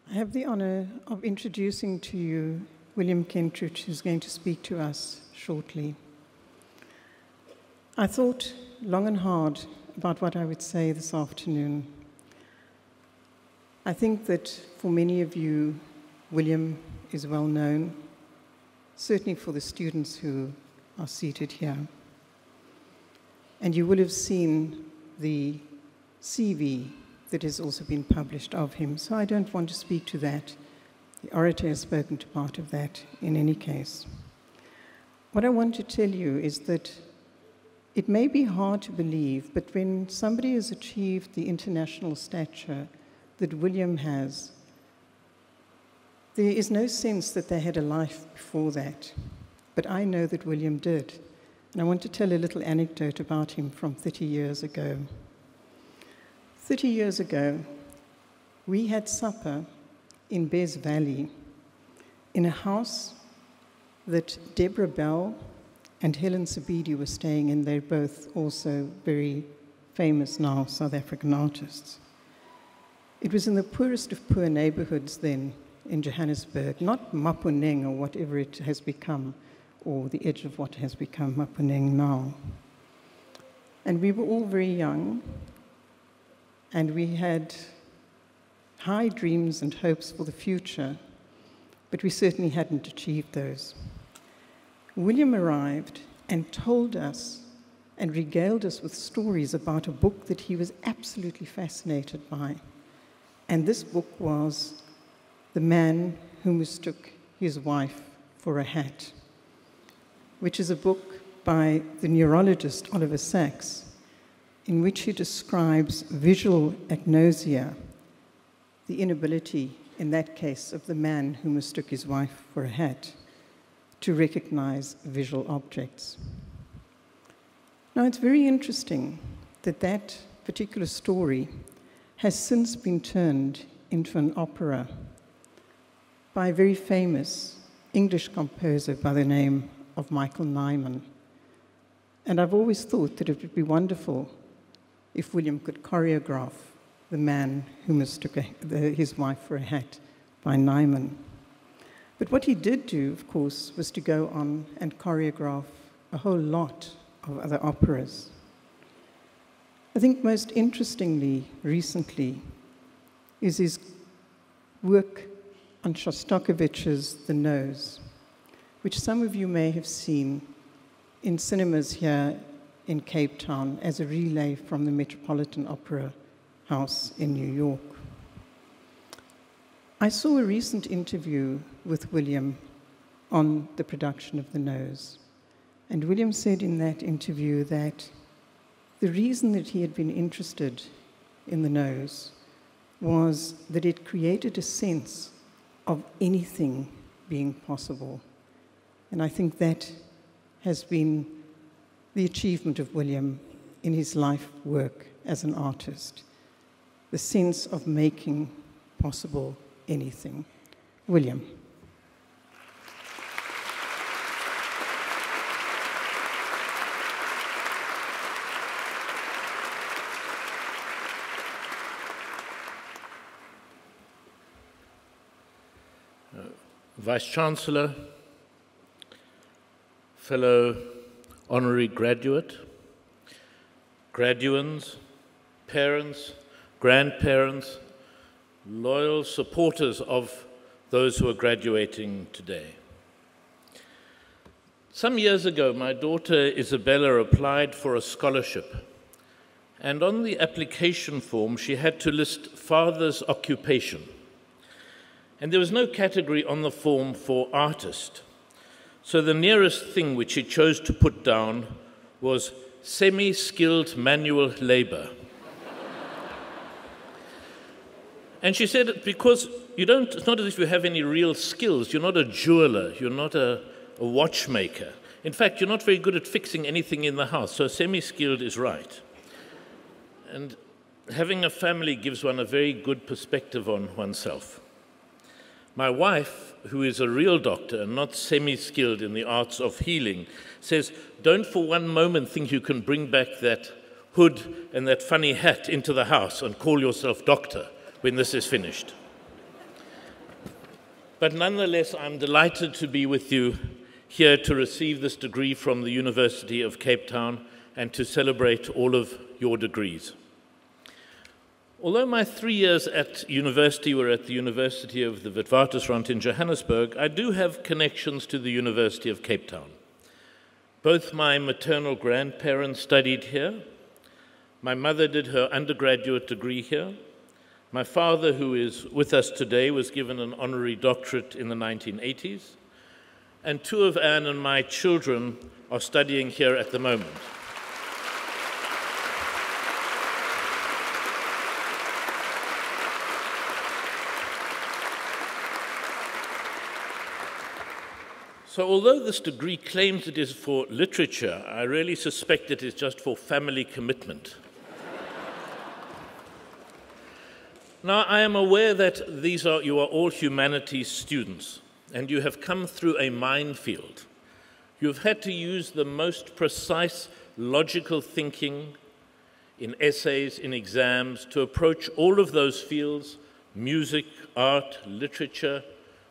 I have the honor of introducing to you William Kentridge, who's going to speak to us shortly. I thought long and hard about what I would say this afternoon. I think that for many of you, William is well known, certainly for the students who are seated here. And you will have seen the CV that has also been published of him, so I don't want to speak to that. The orator has spoken to part of that in any case. What I want to tell you is that it may be hard to believe, but when somebody has achieved the international stature that William has, there is no sense that they had a life before that. But I know that William did. And I want to tell a little anecdote about him from 30 years ago. 30 years ago, we had supper in Bez Valley in a house that Deborah Bell and Helen Sabidi were staying in. They're both also very famous now South African artists. It was in the poorest of poor neighborhoods then in Johannesburg, not Maponeng or whatever it has become, or the edge of what has become Maponeng now. And we were all very young, and we had high dreams and hopes for the future, but we certainly hadn't achieved those. William arrived and told us and regaled us with stories about a book that he was absolutely fascinated by. And this book was The Man Who Mistook His Wife for a Hat, which is a book by the neurologist Oliver Sacks, in which he describes visual agnosia, the inability, in that case, of the man who mistook his wife for a hat, to recognize visual objects. Now, it's very interesting that that particular story has since been turned into an opera by a very famous English composer by the name of Michael Nyman. And I've always thought that it would be wonderful if William could choreograph The Man Who Mistook His Wife for a Hat by Nyman. But what he did do, of course, was to go on and choreograph a whole lot of other operas. I think most interestingly, recently, is his work on Shostakovich's The Nose, which some of you may have seen in cinemas here in Cape Town as a relay from the Metropolitan Opera House in New York. I saw a recent interview with William on the production of The Nose, and William said in that interview that the reason that he had been interested in The Nose was that it created a sense of anything being possible. And I think that has been the achievement of William in his life work as an artist, the sense of making possible anything. William. Vice-Chancellor, fellow honorary graduate, graduands, parents, grandparents, loyal supporters of those who are graduating today. Some years ago, my daughter Isabella applied for a scholarship, and on the application form, she had to list father's occupation. And there was no category on the form for artist. So the nearest thing which she chose to put down was semi-skilled manual labor. And she said, because it's not as if you have any real skills. You're not a jeweler, you're not a watchmaker. In fact, you're not very good at fixing anything in the house, so semi-skilled is right. And having a family gives one a very good perspective on oneself. My wife, who is a real doctor and not semi-skilled in the arts of healing, says, don't for one moment think you can bring back that hood and that funny hat into the house and call yourself doctor when this is finished. But nonetheless, I'm delighted to be with you here to receive this degree from the University of Cape Town and to celebrate all of your degrees. Although my 3 years at university were at the University of the Witwatersrand in Johannesburg, I do have connections to the University of Cape Town. Both my maternal grandparents studied here. My mother did her undergraduate degree here. My father, who is with us today, was given an honorary doctorate in the 1980s. And 2 of Anne and my children are studying here at the moment. So although this degree claims it is for literature, I really suspect it is just for family commitment. Now, I am aware that you are all humanities students, and you have come through a minefield. You've had to use the most precise logical thinking in essays, in exams, to approach all of those fields: music, art, literature,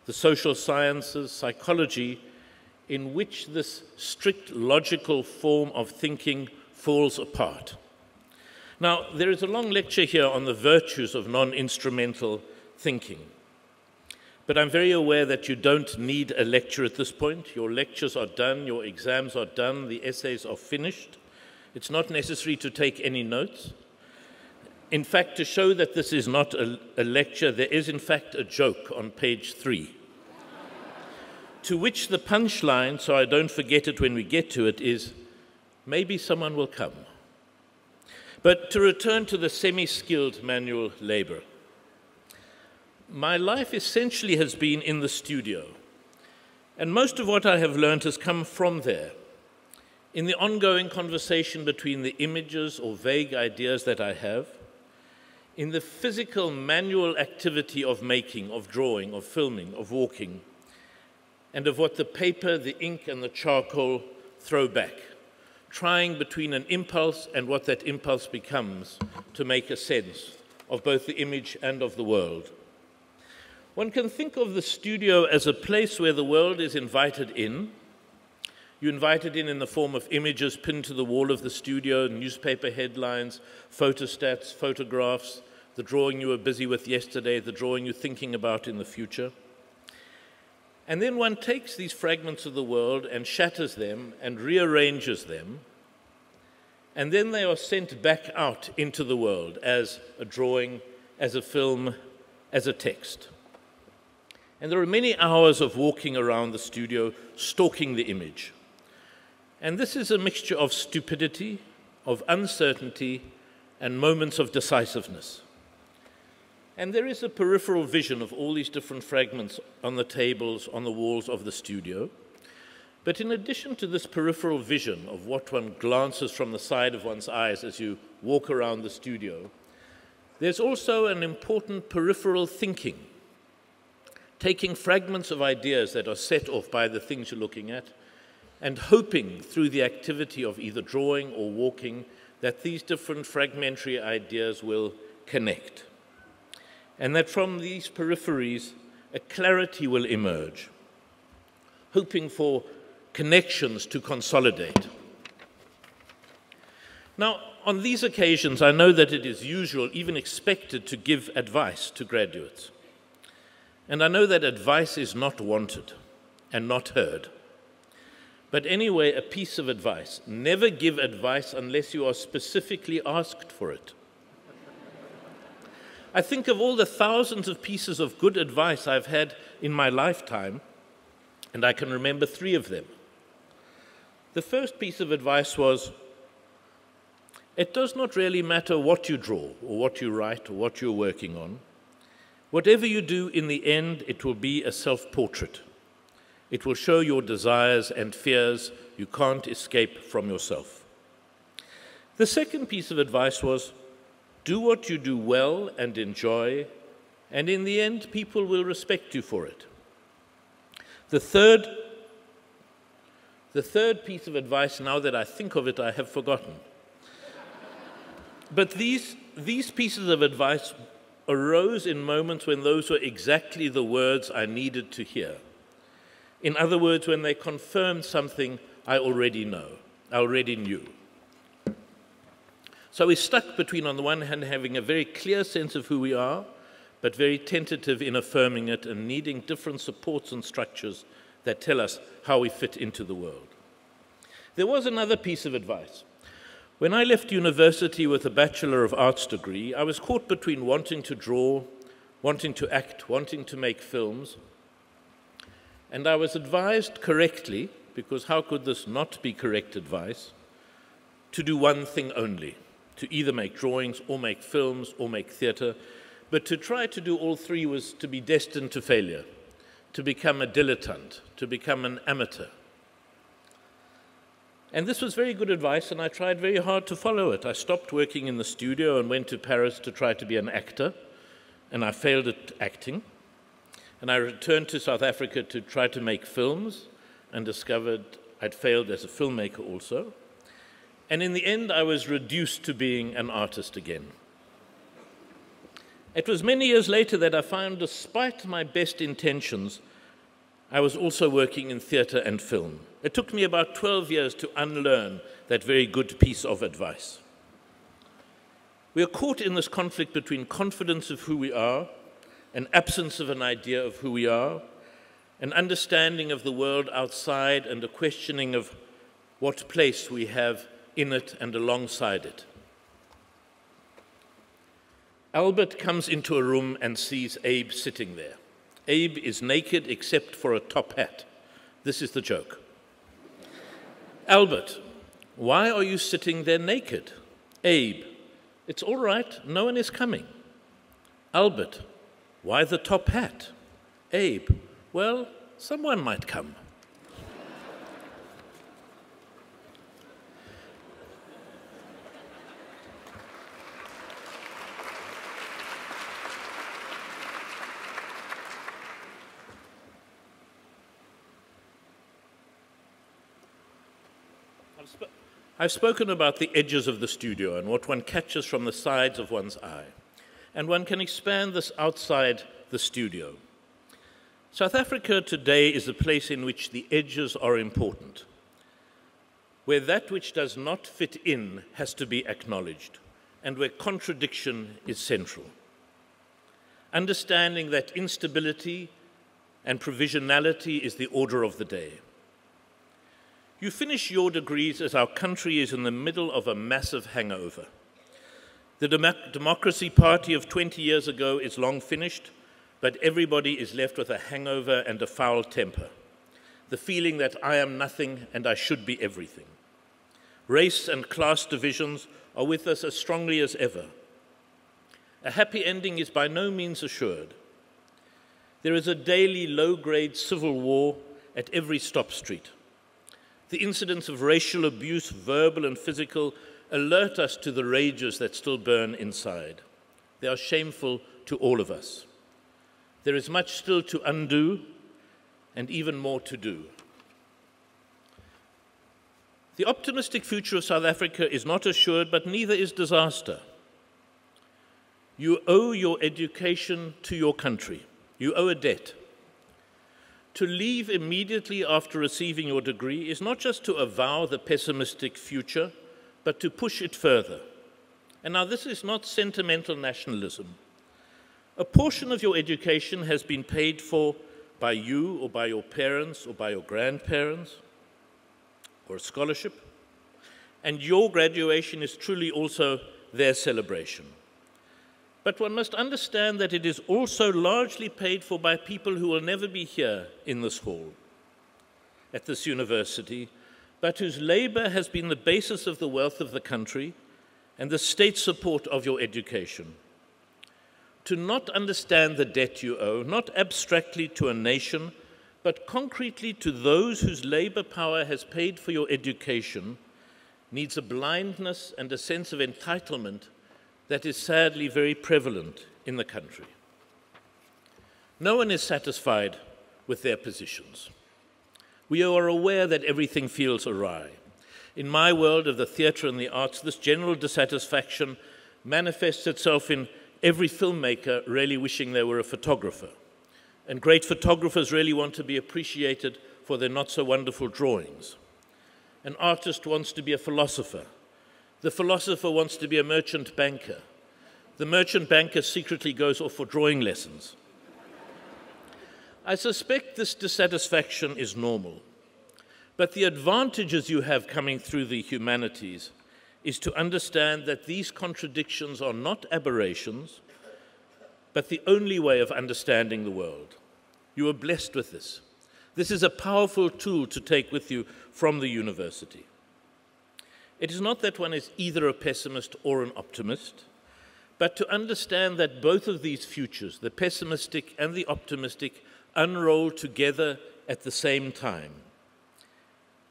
the social sciences, psychology, in which this strict logical form of thinking falls apart. Now, there is a long lecture here on the virtues of non-instrumental thinking. But I'm very aware that you don't need a lecture at this point. Your lectures are done, your exams are done, the essays are finished. It's not necessary to take any notes. In fact, to show that this is not a lecture, there is in fact a joke on page 3. To which the punchline, so I don't forget it when we get to it, is maybe someone will come. But to return to the semi-skilled manual labor, my life essentially has been in the studio, and most of what I have learned has come from there, in the ongoing conversation between the images or vague ideas that I have, in the physical manual activity of making, of drawing, of filming, of walking, and of what the paper, the ink, and the charcoal throw back, trying between an impulse and what that impulse becomes to make a sense of both the image and of the world. One can think of the studio as a place where the world is invited in. You invite it in the form of images pinned to the wall of the studio, newspaper headlines, photostats, photographs, the drawing you were busy with yesterday, the drawing you're thinking about in the future. And then one takes these fragments of the world and shatters them and rearranges them, and then they are sent back out into the world as a drawing, as a film, as a text. And there are many hours of walking around the studio, stalking the image. And this is a mixture of stupidity, of uncertainty, and moments of decisiveness. And there is a peripheral vision of all these different fragments on the tables, on the walls of the studio. But in addition to this peripheral vision of what one glances from the side of one's eyes as you walk around the studio, there's also an important peripheral thinking, taking fragments of ideas that are set off by the things you're looking at, and hoping through the activity of either drawing or walking that these different fragmentary ideas will connect. And that from these peripheries, a clarity will emerge, hoping for connections to consolidate. Now, on these occasions, I know that it is usual, even expected, to give advice to graduates. And I know that advice is not wanted and not heard. But anyway, a piece of advice: never give advice unless you are specifically asked for it. I think of all the thousands of pieces of good advice I've had in my lifetime, and I can remember 3 of them. The first piece of advice was, it does not really matter what you draw, or what you write, or what you're working on. Whatever you do, in the end, it will be a self-portrait. It will show your desires and fears. You can't escape from yourself. The second piece of advice was, do what you do well and enjoy, and in the end, people will respect you for it. The third piece of advice, now that I think of it, I have forgotten. But these pieces of advice arose in moments when those were exactly the words I needed to hear. In other words, when they confirmed something I already knew. So we're stuck between, on the one hand, having a very clear sense of who we are, but very tentative in affirming it and needing different supports and structures that tell us how we fit into the world. There was another piece of advice. When I left university with a Bachelor of Arts degree, I was caught between wanting to draw, wanting to act, wanting to make films, and I was advised correctly, because how could this not be correct advice, to do one thing only, to either make drawings or make films or make theatre, but to try to do all three was to be destined to failure, to become a dilettante, to become an amateur. And this was very good advice, and I tried very hard to follow it. I stopped working in the studio and went to Paris to try to be an actor, and I failed at acting. And I returned to South Africa to try to make films and discovered I'd failed as a filmmaker also. And in the end, I was reduced to being an artist again. It was many years later that I found, despite my best intentions, I was also working in theatre and film. It took me about 12 years to unlearn that very good piece of advice. We are caught in this conflict between confidence of who we are, an absence of an idea of who we are, an understanding of the world outside, and a questioning of what place we have in it and alongside it. Albert comes into a room and sees Abe sitting there. Abe is naked except for a top hat. This is the joke. Albert, why are you sitting there naked? Abe, it's all right, no one is coming. Albert, why the top hat? Abe, well, someone might come. I've spoken about the edges of the studio and what one catches from the sides of one's eye, and one can expand this outside the studio. South Africa today is a place in which the edges are important, where that which does not fit in has to be acknowledged, and where contradiction is central. Understanding that instability and provisionality is the order of the day. You finish your degrees as our country is in the middle of a massive hangover. The Democracy Party of 20 years ago is long finished, but everybody is left with a hangover and a foul temper. The feeling that I am nothing and I should be everything. Race and class divisions are with us as strongly as ever. A happy ending is by no means assured. There is a daily low-grade civil war at every stop street. The incidents of racial abuse, verbal and physical, alert us to the rages that still burn inside. They are shameful to all of us. There is much still to undo and even more to do. The optimistic future of South Africa is not assured, but neither is disaster. You owe your education to your country. You owe a debt. To leave immediately after receiving your degree is not just to avow the pessimistic future, but to push it further. And now this is not sentimental nationalism. A portion of your education has been paid for by you or by your parents or by your grandparents, or a scholarship, and your graduation is truly also their celebration. But one must understand that it is also largely paid for by people who will never be here in this hall, at this university, but whose labor has been the basis of the wealth of the country and the state support of your education. To not understand the debt you owe, not abstractly to a nation, but concretely to those whose labor power has paid for your education, needs a blindness and a sense of entitlement that is sadly very prevalent in the country. No one is satisfied with their positions. We are aware that everything feels awry. In my world of the theatre and the arts, this general dissatisfaction manifests itself in every filmmaker really wishing they were a photographer. And great photographers really want to be appreciated for their not-so-wonderful drawings. An artist wants to be a philosopher. The philosopher wants to be a merchant banker. The merchant banker secretly goes off for drawing lessons. I suspect this dissatisfaction is normal, but the advantages you have coming through the humanities is to understand that these contradictions are not aberrations, but the only way of understanding the world. You are blessed with this. This is a powerful tool to take with you from the university. It is not that one is either a pessimist or an optimist, but to understand that both of these futures, the pessimistic and the optimistic, unroll together at the same time.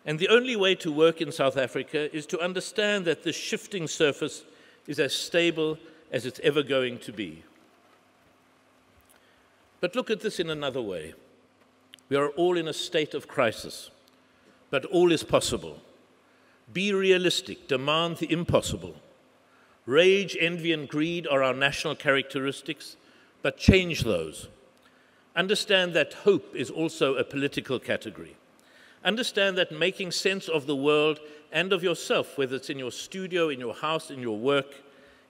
And the only way to work in South Africa is to understand that the shifting surface is as stable as it's ever going to be. But look at this in another way. We are all in a state of crisis, but all is possible. Be realistic, demand the impossible. Rage, envy, and greed are our national characteristics, but change those. Understand that hope is also a political category. Understand that making sense of the world and of yourself, whether it's in your studio, in your house, in your work,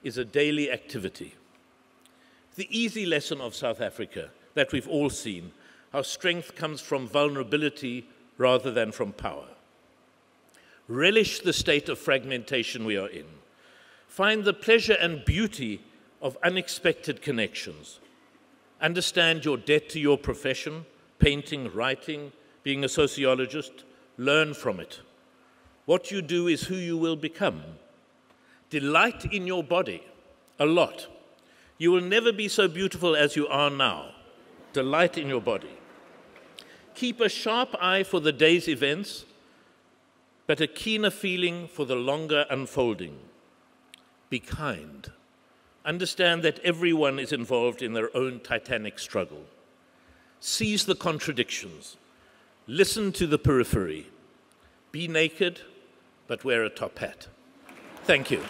is a daily activity. The easy lesson of South Africa that we've all seen, how strength comes from vulnerability rather than from power. Relish the state of fragmentation we are in. Find the pleasure and beauty of unexpected connections. Understand your debt to your profession, painting, writing, being a sociologist. Learn from it. What you do is who you will become. Delight in your body a lot. You will never be so beautiful as you are now. Delight in your body. Keep a sharp eye for the day's events, but a keener feeling for the longer unfolding. Be kind. Understand that everyone is involved in their own titanic struggle. Seize the contradictions. Listen to the periphery. Be naked, but wear a top hat. Thank you.